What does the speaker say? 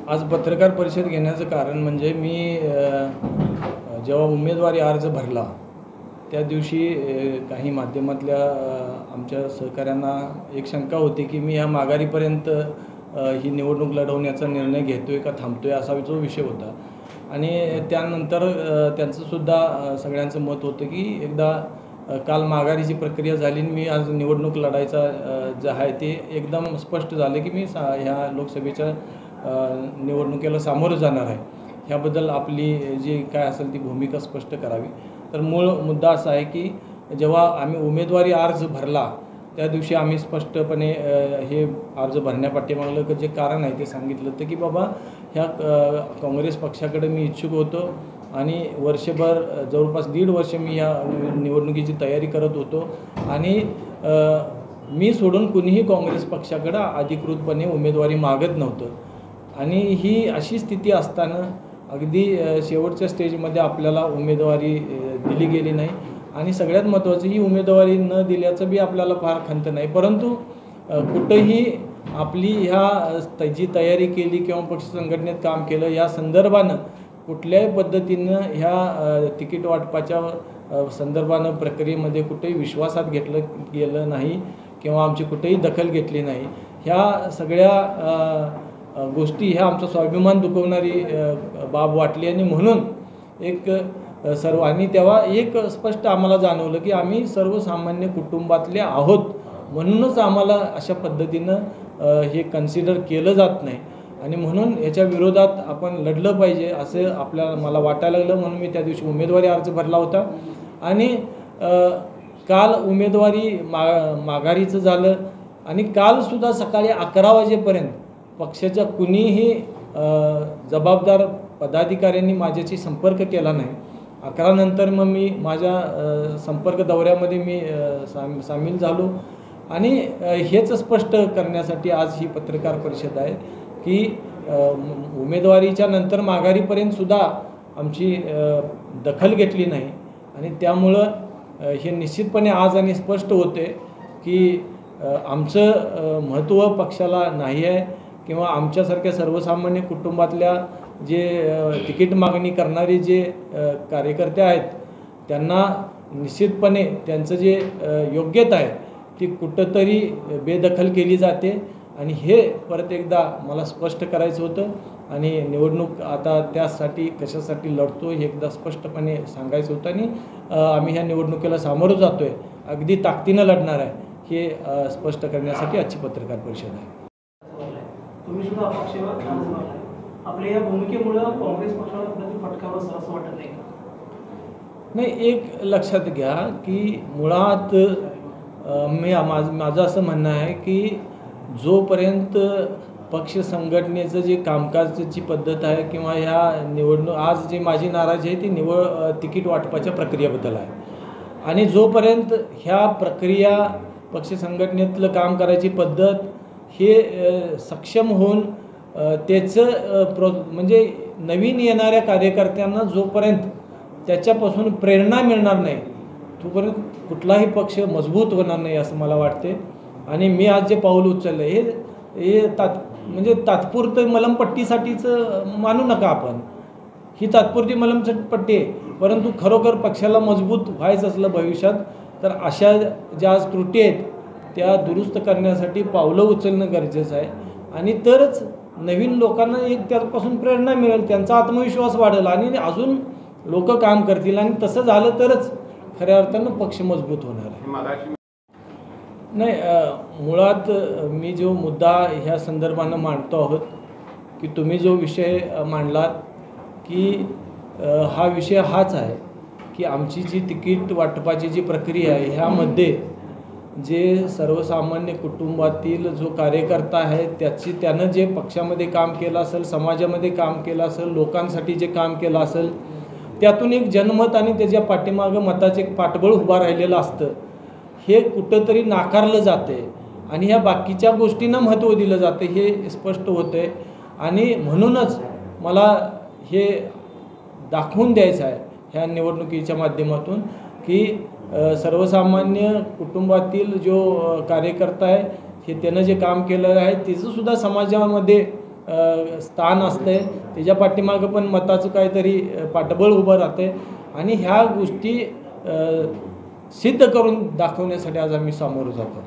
आज पत्रकार परिषद घेण्याचं कारण म्हणजे मी जेव्हा उमेदवारी अर्ज भरला त्या दिवशी काही माध्यमातल्या आमच्या सहकाऱ्यांना एक शंका होती की मी ह्या माघारीपर्यंत ही निवडणूक लढवण्याचा निर्णय घेतोय का थांबतोय असा जो विषय होता। आणि त्यानंतर त्यांचंसुद्धा सगळ्यांचं मत होतं की एकदा काल माघारीची प्रक्रिया झाली मी आज निवडणूक लढायचा जे आहे ते एकदम स्पष्ट झालं की मी ह्या लोकसभेच्या निवडणुकीला सामोरं जाणार आहे। ह्याबद्दल आपली जी काय असेल ती भूमिका स्पष्ट करावी। तर मूळ मुद्दा असा आहे की जेव्हा आम्ही उमेदवारी अर्ज भरला त्या दिवशी आम्ही स्पष्टपणे हे अर्ज भरण्यापाठीमागलं जे कारण आहे ते सांगितलं होतं की बाबा ह्या काँग्रेस पक्षाकडे मी इच्छुक होतो आणि वर्षभर जवळपास 1.5 वर्ष मी या निवडणुकीची तयारी करत होतो आणि मी सोडून कुणीही काँग्रेस पक्षाकडे अधिकृतपणे उमेदवारी मागत नव्हतं। आणि ही अशी स्थिती असताना अगदी शेवटच्या स्टेजमध्ये आपल्याला उमेदवारी दिली गेली नाही आणि सगळ्यात महत्त्वाचं ही उमेदवारी न दिल्याचं बी आपल्याला फार खंत नाही, परंतु कुठंही आपली ह्या जी तयारी केली किंवा पक्ष संघटनेत काम केलं या संदर्भानं कुठल्याही पद्धतीनं ह्या तिकीट वाटपाच्या संदर्भानं प्रक्रियेमध्ये कुठेही विश्वासात घेतलं गेलं नाही किंवा आमची कुठेही दखल घेतली नाही। ह्या सगळ्या गोष्टी ह्या आमचा स्वाभिमान दुखवणारी बाब वाटली आणि म्हणून एक सर्व आणि तेव्हा एक स्पष्ट आम्हाला जाणवलं की आम्ही सर्वसामान्य कुटुंबातले आहोत म्हणूनच आम्हाला अशा पद्धतीनं हे कन्सिडर केलं जात नाही आणि म्हणून याच्या विरोधात आपण लढलं पाहिजे असं आपल्याला मला वाटायला लागलं। म्हणून मी त्या दिवशी उमेदवारी अर्ज भरला होता आणि काल उमेदवारी माघारीचं झालं आणि कालसुद्धा सकाळी 11 वाजेपर्यंत पक्षाच्या कुणीही जबाबदार पदाधिकाऱ्यांनी माझ्याशी संपर्क केला नाही। 11 नंतर मग मी माझ्या संपर्क दौऱ्यामध्ये मी सामील झालो आणि हेच स्पष्ट करण्यासाठी आज ही पत्रकार परिषद आहे की उमेदवारीच्या नंतर माघारीपर्यंतसुद्धा आमची दखल घेतली नाही आणि त्यामुळं हे निश्चितपणे आज आणि स्पष्ट होते की आमचं महत्त्व पक्षाला नाही आहे किंवा आमच्यासारख्या सर्वसामान्य कुटुंबातल्या जे तिकीट मागणी करणारे जे कार्यकर्ते आहेत त्यांना निश्चितपणे त्यांचं जे योग्यता आहे ती कुठंतरी बेदखल केली जाते आणि हे परत एकदा मला स्पष्ट करायचं होतं आणि निवडणूक आता त्यासाठी कशासाठी लढतो हे एकदा स्पष्टपणे सांगायचं होतं आणि आम्ही ह्या निवडणुकीला सामोरं जातो आहे अगदी ताकदीनं लढणार आहे हे स्पष्ट करण्यासाठी आजची पत्रकार परिषद आहे। तुम्ही सुद्धा अपक्षावर आपल्या या भूमिकेमुळे काँग्रेस पक्षाला कुठेतरी फटका बसला असं वाटत नाही का? नाही, एक लक्षात घ्या की मुळात माझं असं म्हणणं आहे की जोपर्यंत पक्ष संघटनेचं जे कामकाजाची पद्धत आहे किंवा ह्या निवडणूक आज जी माझी नाराजी आहे ती तिकीट वाटपाच्या प्रक्रियेबद्दल आहे आणि जोपर्यंत ह्या प्रक्रिया पक्ष संघटनेतलं काम करायची पद्धत हे सक्षम होऊन त्याचं म्हणजे नवीन येणाऱ्या कार्यकर्त्यांना जोपर्यंत त्याच्यापासून प्रेरणा मिळणार नाही तोपर्यंत कुठलाही पक्ष मजबूत होणार नाही असं मला वाटते। आणि मी आज जे पाऊल उचललं हे म्हणजे तात्पुरतं मलमपट्टीसाठीच मानू नका आपण, ही तात्पुरती मलमपट्टी आहे, परंतु खरोखर पक्षाला मजबूत व्हायचं असलं भविष्यात तर अशा ज्या आज त्रुटी आहेत त्या दुरुस्त करण्यासाठी पावलं उचलणं गरजेचं आहे आणि तरच नवीन लोकांना एक त्यापासून प्रेरणा मिळेल, त्यांचा आत्मविश्वास वाढेल आणि अजून लोक काम करतील आणि तसं झालं तरच खऱ्या अर्थानं पक्ष मजबूत होणार आहे। नाही, मुळात मी जो मुद्दा ह्या संदर्भानं मांडतो आहोत की तुम्ही जो विषय मांडलात की हा विषय हाच आहे की आमची जी तिकीट वाटपाची जी प्रक्रिया आहे ह्यामध्ये जे सर्वसामान्य कुटुंबातील जो कार्यकर्ता आहे त्यानं जे पक्षामध्ये काम केलं असेल, समाजामध्ये काम केलं असेल, लोकांसाठी जे काम केलं असेल त्यातून एक जनमत आणि त्याच्या पाठीमागं मताचे एक पाठबळ उभा राहिलेलं असतं हे कुठंतरी नाकारलं जाते आणि ह्या बाकीच्या गोष्टींना महत्त्व दिलं जाते हे स्पष्ट होतं आहे आणि म्हणूनच मला हे दाखवून द्यायचं आहे ह्या निवडणुकीच्या माध्यमातून की सर्वसामान्य कुटुंबातील जो कार्यकर्ता आहे हे त्यानं जे काम केलेलं आहे त्याचंसुद्धा समाजामध्ये स्थान असते, त्याच्या पाठीमागं पण मताचं काहीतरी पाठबळ उभं राहते आणि ह्या गोष्टी सिद्ध करून दाखवण्यासाठी आज आम्ही सामोरं जातो.